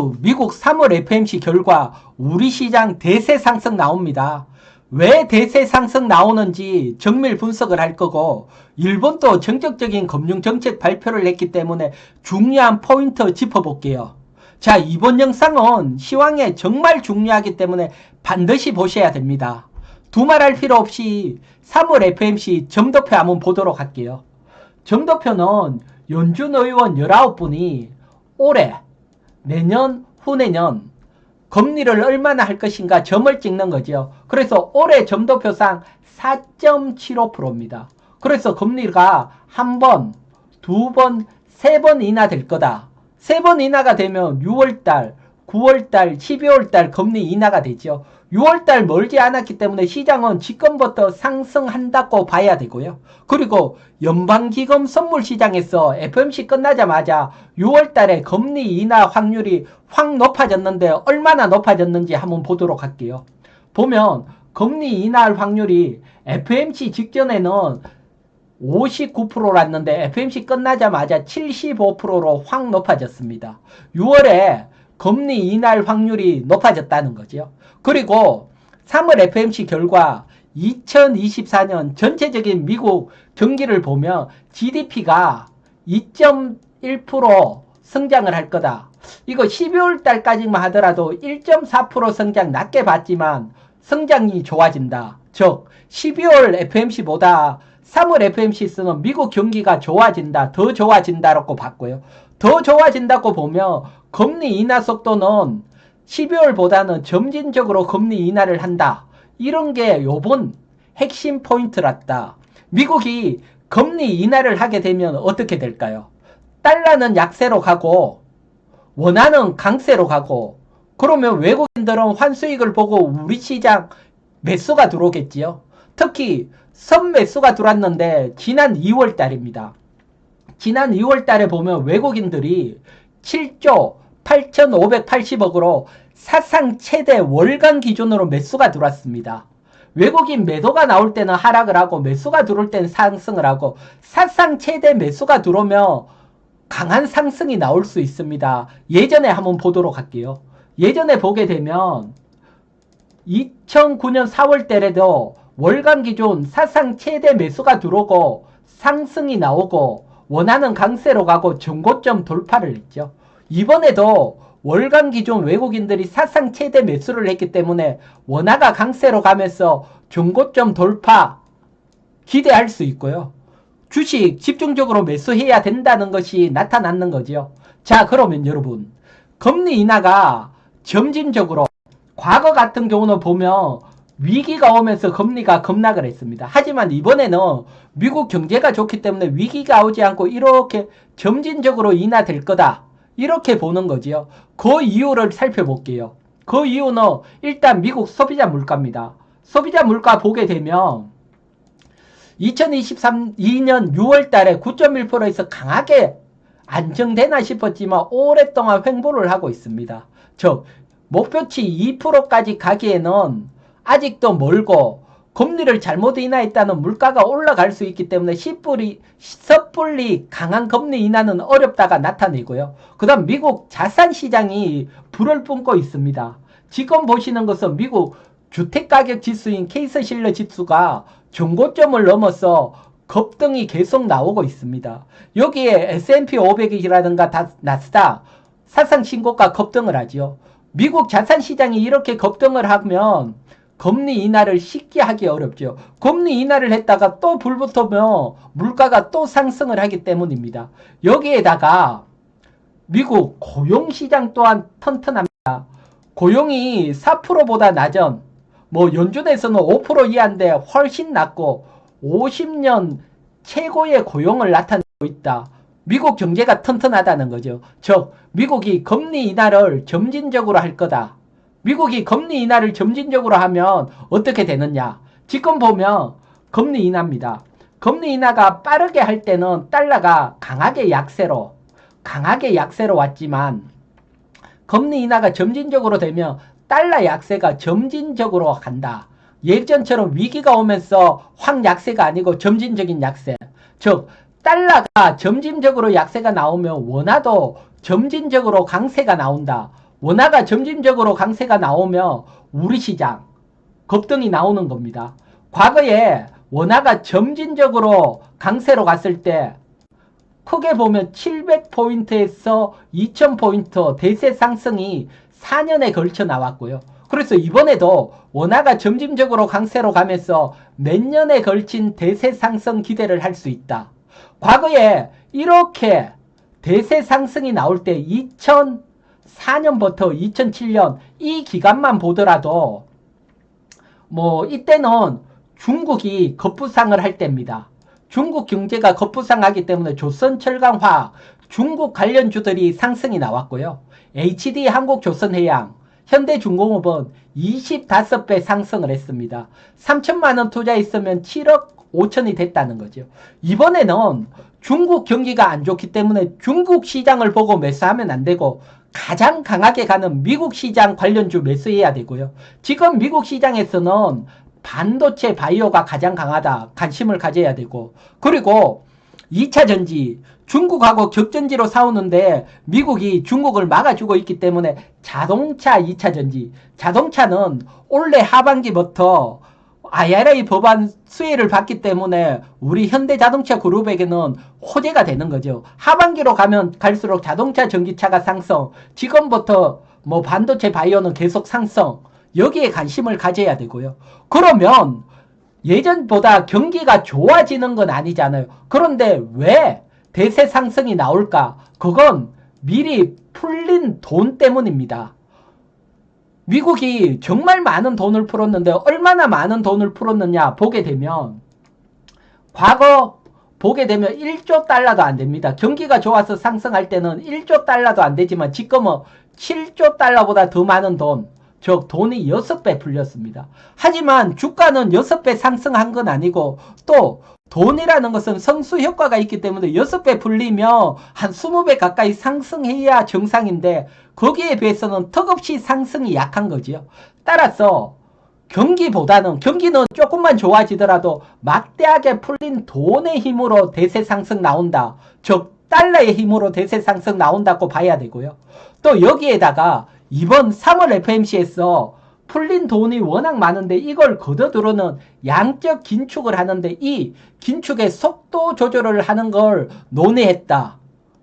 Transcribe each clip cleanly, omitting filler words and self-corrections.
여러분, 미국 3월 FMC 결과 우리 시장 대세 상승 나옵니다. 왜 대세 상승 나오는지 정밀 분석을 할 거고, 일본도 정적적인 금융정책 발표를 했기 때문에 중요한 포인트 짚어볼게요. 자, 이번 영상은 시황에 정말 중요하기 때문에 반드시 보셔야 됩니다. 두말할 필요 없이 3월 FMC 점도표 한번 보도록 할게요. 점도표는 연준 의원 19분이 올해, 내년, 후내년 금리를 얼마나 할 것인가 점을 찍는 거죠. 그래서 올해 점도표상 4.75%입니다. 그래서 금리가 한 번, 두 번, 세 번 인하 될 거다. 세 번 인하가 되면 6월달, 9월달, 12월달 금리 인하가 되죠. 6월달 멀지 않았기 때문에 시장은 지금부터 상승한다고 봐야 되고요. 그리고 연방기금 선물시장에서 FOMC 끝나자마자 6월달에 금리 인하 확률이 확 높아졌는데 얼마나 높아졌는지 한번 보도록 할게요. 보면 금리 인하할 확률이 FOMC 직전에는 59%였는데 FOMC 끝나자마자 75%로 확 높아졌습니다. 6월에 금리 인하할 확률이 높아졌다는 거죠. 그리고 3월 FOMC 결과 2024년 전체적인 미국 경기를 보면 GDP가 2.1% 성장을 할 거다. 이거 12월 달까지만 하더라도 1.4% 성장 낮게 봤지만 성장이 좋아진다. 즉 12월 FOMC보다 3월 FOMC에서는 미국 경기가 좋아진다, 더 좋아진다라고 봤고요. 더 좋아진다고 보면 금리 인하 속도는 12월보다는 점진적으로 금리 인하를 한다. 이런 게 요번 핵심 포인트랐다. 미국이 금리 인하를 하게 되면 어떻게 될까요? 달러는 약세로 가고 원화는 강세로 가고, 그러면 외국인들은 환수익을 보고 우리 시장 매수가 들어오겠지요. 특히 선매수가 들어왔는데 지난 2월 달입니다. 지난 2월 달에 보면 외국인들이 7조 8,580억으로 사상 최대 월간 기준으로 매수가 들어왔습니다. 외국인 매도가 나올 때는 하락을 하고 매수가 들어올 때는 상승을 하고, 사상 최대 매수가 들어오면 강한 상승이 나올 수 있습니다. 예전에 한번 보도록 할게요. 예전에 보게 되면 2009년 4월 달에도 월간 기준 사상 최대 매수가 들어오고 상승이 나오고 원화는 강세로 가고 전고점 돌파를 했죠. 이번에도 월간 기준 외국인들이 사상 최대 매수를 했기 때문에 원화가 강세로 가면서 전고점 돌파 기대할 수 있고요. 주식 집중적으로 매수해야 된다는 것이 나타났는 거죠. 자, 그러면 여러분, 금리 인하가 점진적으로, 과거 같은 경우는 보면 위기가 오면서 금리가 급락을 했습니다. 하지만 이번에는 미국 경제가 좋기 때문에 위기가 오지 않고 이렇게 점진적으로 인하될 거다, 이렇게 보는 거지요. 그 이유를 살펴볼게요. 그 이유는 일단 미국 소비자 물가입니다. 소비자 물가 보게 되면 2022년 6월 달에 9.1%에서 강하게 안정되나 싶었지만 오랫동안 횡보를 하고 있습니다. 즉 목표치 2%까지 가기에는 아직도 멀고, 금리를 잘못 인하했다는 물가가 올라갈 수 있기 때문에 섣불리 강한 금리 인하는 어렵다가 나타내고요. 그 다음 미국 자산시장이 불을 뿜고 있습니다. 지금 보시는 것은 미국 주택가격 지수인 케이스실러 지수가 전고점을 넘어서 급등이 계속 나오고 있습니다. 여기에 S&P 500이라든가 나스닥 사상 신고가 급등을 하죠. 미국 자산시장이 이렇게 급등을 하면 금리 인하를 쉽게 하기 어렵죠. 금리 인하를 했다가 또 불붙으면 물가가 또 상승을 하기 때문입니다. 여기에다가 미국 고용시장 또한 튼튼합니다. 고용이 4%보다 낮은, 연준에서는 5% 이하인데 훨씬 낮고 50년 최고의 고용을 나타내고 있다. 미국 경제가 튼튼하다는 거죠. 즉 미국이 금리 인하를 점진적으로 할 거다. 미국이 금리 인하를 점진적으로 하면 어떻게 되느냐. 지금 보면 금리 인하입니다. 금리 인하가 빠르게 할 때는 달러가 강하게 약세로 왔지만, 금리 인하가 점진적으로 되면 달러 약세가 점진적으로 간다. 예전처럼 위기가 오면서 확 약세가 아니고 점진적인 약세. 즉 달러가 점진적으로 약세가 나오면 원화도 점진적으로 강세가 나온다. 원화가 점진적으로 강세가 나오면 우리 시장 급등이 나오는 겁니다. 과거에 원화가 점진적으로 강세로 갔을 때 크게 보면 700포인트에서 2000포인트 대세 상승이 4년에 걸쳐 나왔고요. 그래서 이번에도 원화가 점진적으로 강세로 가면서 몇 년에 걸친 대세 상승 기대를 할 수 있다. 과거에 이렇게 대세 상승이 나올 때 2004년부터 2007년 이 기간만 보더라도 뭐 이때는 중국이 급부상을 할 때입니다. 중국 경제가 급부상하기 때문에 조선철강화학, 중국 관련주들이 상승이 나왔고요. HD 한국조선해양, 현대중공업은 25배 상승을 했습니다. 3천만원 투자했으면 7억 5천이 됐다는 거죠. 이번에는 중국 경기가 안 좋기 때문에 중국 시장을 보고 매수하면 안 되고 가장 강하게 가는 미국 시장 관련주 매수해야 되고요. 지금 미국 시장에서는 반도체 바이오가 가장 강하다. 관심을 가져야 되고, 그리고 2차 전지 중국하고 격전지로 싸우는데 미국이 중국을 막아주고 있기 때문에 자동차 2차 전지, 자동차는 올해 하반기부터 IRA 법안 수혜를 받기 때문에 우리 현대자동차 그룹에게는 호재가 되는 거죠. 하반기로 가면 갈수록 자동차 전기차가 상승, 지금부터 뭐 반도체 바이오는 계속 상승, 여기에 관심을 가져야 되고요. 그러면 예전보다 경기가 좋아지는 건 아니잖아요. 그런데 왜 대세 상승이 나올까? 그건 미리 풀린 돈 때문입니다. 미국이 정말 많은 돈을 풀었는데 얼마나 많은 돈을 풀었느냐 보게 되면 과거 보게 되면 1조 달러도 안 됩니다. 경기가 좋아서 상승할 때는 1조 달러도 안 되지만 지금은 7조 달러보다 더 많은 돈, 즉 돈이 6배 풀렸습니다. 하지만 주가는 6배 상승한 건 아니고 또 돈이라는 것은 성수 효과가 있기 때문에 6배 풀리면 한 20배 가까이 상승해야 정상인데 거기에 비해서는 턱없이 상승이 약한 거죠. 따라서 경기는 조금만 좋아지더라도 막대하게 풀린 돈의 힘으로 대세 상승 나온다. 즉 달러의 힘으로 대세 상승 나온다고 봐야 되고요. 또 여기에다가 이번 3월 FMC에서 풀린 돈이 워낙 많은데 이걸 거둬들어는 양적 긴축을 하는데 이 긴축의 속도 조절을 하는 걸 논의했다.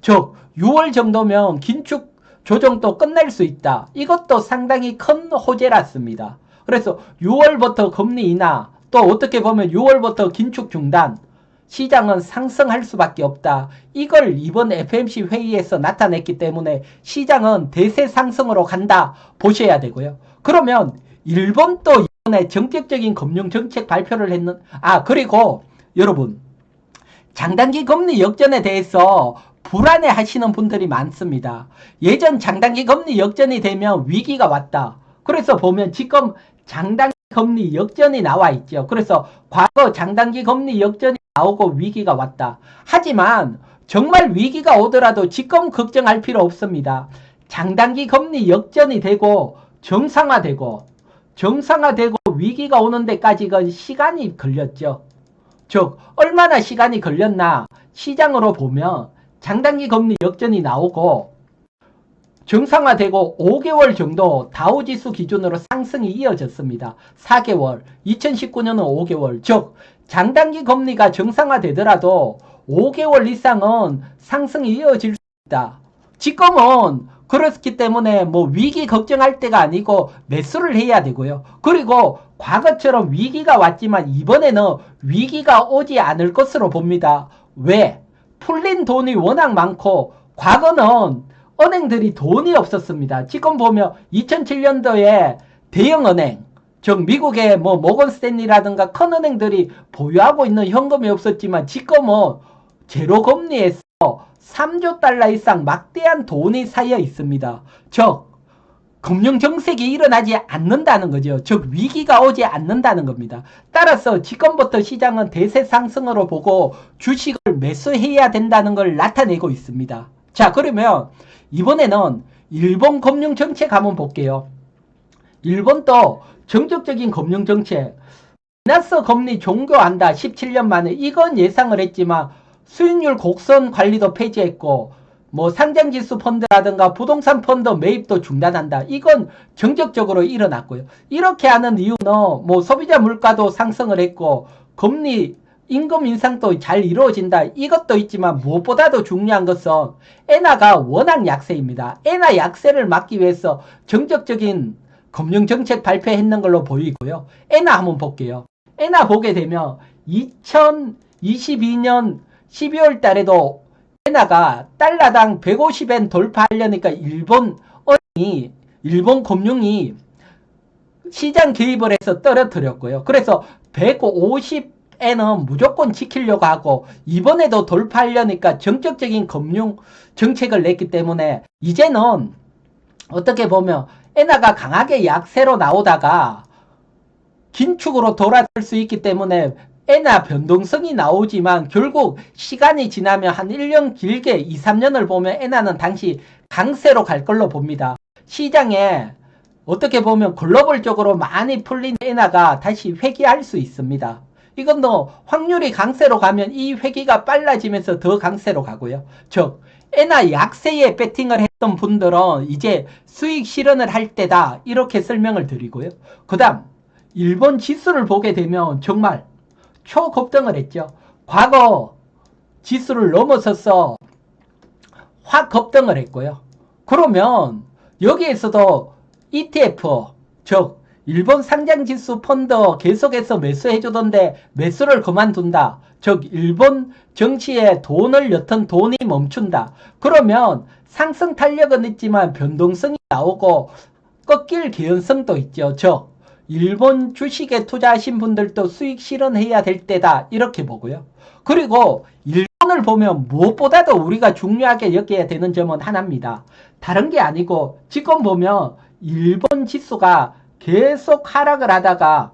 즉 6월 정도면 긴축 조정도 끝날 수 있다. 이것도 상당히 큰 호재랐습니다. 그래서 6월부터 금리 인하, 또 어떻게 보면 6월부터 긴축 중단, 시장은 상승할 수밖에 없다. 이걸 이번 FMC 회의에서 나타냈기 때문에 시장은 대세 상승으로 간다 보셔야 되고요. 그러면 일본도 이번에 전격적인 금융정책 발표를 했는, 그리고 여러분, 장단기 금리 역전에 대해서 불안해 하시는 분들이 많습니다. 예전 장단기 금리 역전이 되면 위기가 왔다. 그래서 보면 지금 장단기 금리 역전이 나와 있죠. 그래서 과거 장단기 금리 역전이 나오고 위기가 왔다. 하지만 정말 위기가 오더라도 지금 걱정할 필요 없습니다. 장단기 금리 역전이 되고 정상화되고 위기가 오는 데까지가 시간이 걸렸죠. 즉 얼마나 시간이 걸렸나 시장으로 보면 장단기 금리 역전이 나오고 정상화되고 5개월 정도 다우지수 기준으로 상승이 이어졌습니다. 4개월, 2019년은 5개월, 즉 장단기 금리가 정상화되더라도 5개월 이상은 상승이 이어질 수 있다. 지금은 그렇기 때문에 뭐 위기 걱정할 때가 아니고 매수를 해야 되고요. 그리고 과거처럼 위기가 왔지만 이번에는 위기가 오지 않을 것으로 봅니다. 왜? 풀린 돈이 워낙 많고 과거는 은행들이 돈이 없었습니다. 지금 보면 2007년도에 대형은행, 즉 미국의 뭐 모건스탠리라든가 큰 은행들이 보유하고 있는 현금이 없었지만 지금은 제로금리에서 3조 달러 이상 막대한 돈이 쌓여 있습니다. 즉 금융정책이 일어나지 않는다는 거죠. 즉 위기가 오지 않는다는 겁니다. 따라서 지금부터 시장은 대세 상승으로 보고 주식을 매수해야 된다는 걸 나타내고 있습니다. 자, 그러면 이번에는 일본 금융정책 한번 볼게요. 일본도 정적적인 금융정책, 마이너스 금리 종교한다. 17년 만에. 이건 예상을 했지만 수익률 곡선 관리도 폐지했고 뭐 상장지수 펀드라든가 부동산 펀드 매입도 중단한다. 이건 정적적으로 일어났고요. 이렇게 하는 이유는 뭐 소비자 물가도 상승을 했고 금리 임금 인상도 잘 이루어진다. 이것도 있지만 무엇보다도 중요한 것은 엔화가 워낙 약세입니다. 엔화 약세를 막기 위해서 정적적인 금융정책 발표했는 걸로 보이고요. 엔화 한번 볼게요. 엔화 보게 되면 2022년 12월 달에도 엔화가 달러당 150엔 돌파하려니까 일본 금융이 시장 개입을 해서 떨어뜨렸고요. 그래서 150엔은 무조건 지키려고 하고 이번에도 돌파하려니까 정적적인 금융 정책을 냈기 때문에 이제는 어떻게 보면 엔화가 강하게 약세로 나오다가 긴축으로 돌아설 수 있기 때문에 엔화 변동성이 나오지만 결국 시간이 지나면 한 1년 길게 2, 3년을 보면 엔화는 당시 강세로 갈 걸로 봅니다. 시장에 어떻게 보면 글로벌적으로 많이 풀린 엔화가 다시 회귀할 수 있습니다. 이건 확률이 강세로 가면 이 회귀가 빨라지면서 더 강세로 가고요. 즉 엔화 약세에 배팅을 했던 분들은 이제 수익 실현을 할 때다 이렇게 설명을 드리고요. 그 다음 일본 지수를 보게 되면 정말 초급등을 했죠. 과거 지수를 넘어서서 확 급등을 했고요. 그러면 여기에서도 ETF, 즉 일본 상장지수 펀드 계속해서 매수해주던데 매수를 그만둔다. 즉 일본 정치에 돈을 옅은 돈이 멈춘다. 그러면 상승 탄력은 있지만 변동성이 나오고 꺾일 개연성도 있죠. 즉 일본 주식에 투자하신 분들도 수익 실현해야 될 때다 이렇게 보고요. 그리고 일본을 보면 무엇보다도 우리가 중요하게 여겨야 되는 점은 하나입니다. 다른 게 아니고 지금 보면 일본 지수가 계속 하락을 하다가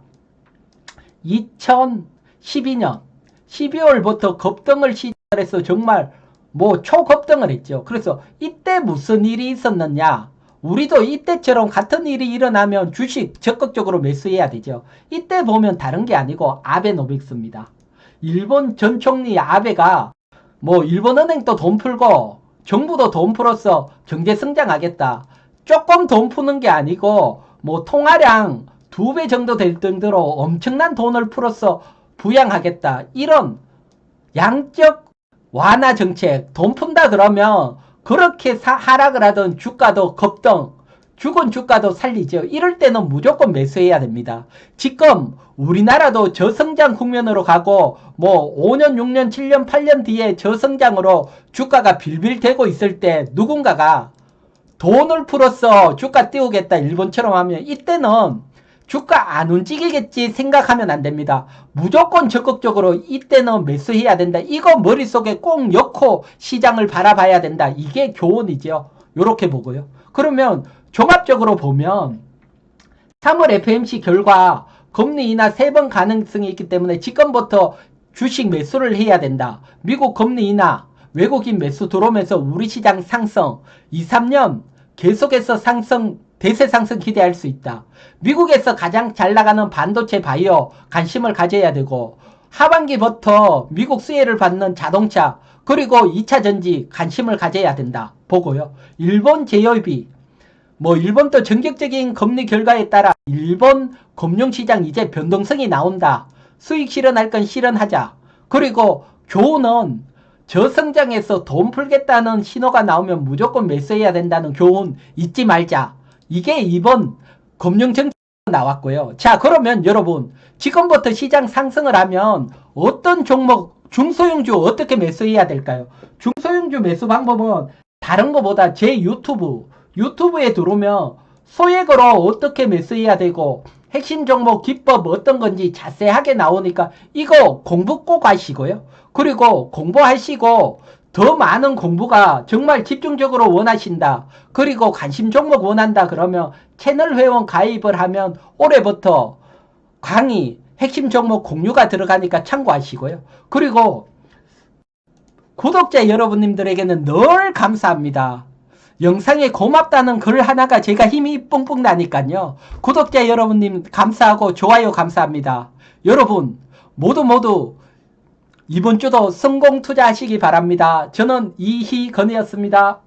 2012년 12월부터 급등을 시작해서 정말 뭐 초급등을 했죠. 그래서 이때 무슨 일이 있었느냐? 우리도 이때처럼 같은 일이 일어나면 주식 적극적으로 매수해야 되죠. 이때 보면 다른 게 아니고 아베노믹스입니다. 일본 전 총리 아베가 뭐 일본은행도 돈 풀고 정부도 돈 풀어서 경제 성장하겠다. 조금 돈 푸는 게 아니고 뭐 통화량 2배 정도 될 정도로 엄청난 돈을 풀어서 부양하겠다. 이런 양적 완화 정책, 돈 푼다 그러면 그렇게 하락을 하던 주가도 급등, 죽은 주가도 살리죠. 이럴 때는 무조건 매수해야 됩니다. 지금 우리나라도 저성장 국면으로 가고 뭐 5년, 6년, 7년, 8년 뒤에 저성장으로 주가가 빌빌대고 있을 때 누군가가 돈을 풀어서 주가 띄우겠다 일본처럼 하면 이때는 주가 안 움직이겠지 생각하면 안 됩니다. 무조건 적극적으로 이때는 매수해야 된다. 이거 머릿속에 꼭 넣고 시장을 바라봐야 된다. 이게 교훈이죠. 요렇게 보고요. 그러면 종합적으로 보면 3월 FMC 결과 금리 인하 3번 가능성이 있기 때문에 지금부터 주식 매수를 해야 된다. 미국 금리 인하, 외국인 매수 들어오면서 우리 시장 상승 2, 3년 계속해서 상승 대세 상승 기대할 수 있다. 미국에서 가장 잘 나가는 반도체 바이오 관심을 가져야 되고 하반기부터 미국 수혜를 받는 자동차 그리고 2차 전지 관심을 가져야 된다. 보고요. 일본 제조업이 뭐 일본도 전격적인 금리 결과에 따라 일본 금융시장 이제 변동성이 나온다. 수익 실현할 건 실현하자. 그리고 교훈은 저성장에서 돈 풀겠다는 신호가 나오면 무조건 매수해야 된다는 교훈 잊지 말자. 이게 이번 금융정책에 나왔고요. 자, 그러면 여러분 지금부터 시장 상승을 하면 어떤 종목 중소형주 어떻게 매수해야 될까요? 중소형주 매수 방법은 다른 것보다 제 유튜브에 들어오면 소액으로 어떻게 매수해야 되고 핵심 종목 기법 어떤 건지 자세하게 나오니까 이거 공부 꼭 하시고요. 그리고 공부하시고 더 많은 공부가 정말 집중적으로 원하신다. 그리고 관심 종목 원한다 그러면 채널 회원 가입을 하면 올해부터 강의 핵심 종목 공유가 들어가니까 참고하시고요. 그리고 구독자 여러분님들에게는 늘 감사합니다. 영상에 고맙다는 글 하나가 제가 힘이 뿡뿡 나니까요. 구독자 여러분님 감사하고 좋아요 감사합니다. 여러분 모두 이번 주도 성공 투자하시기 바랍니다. 저는 이희건이었습니다.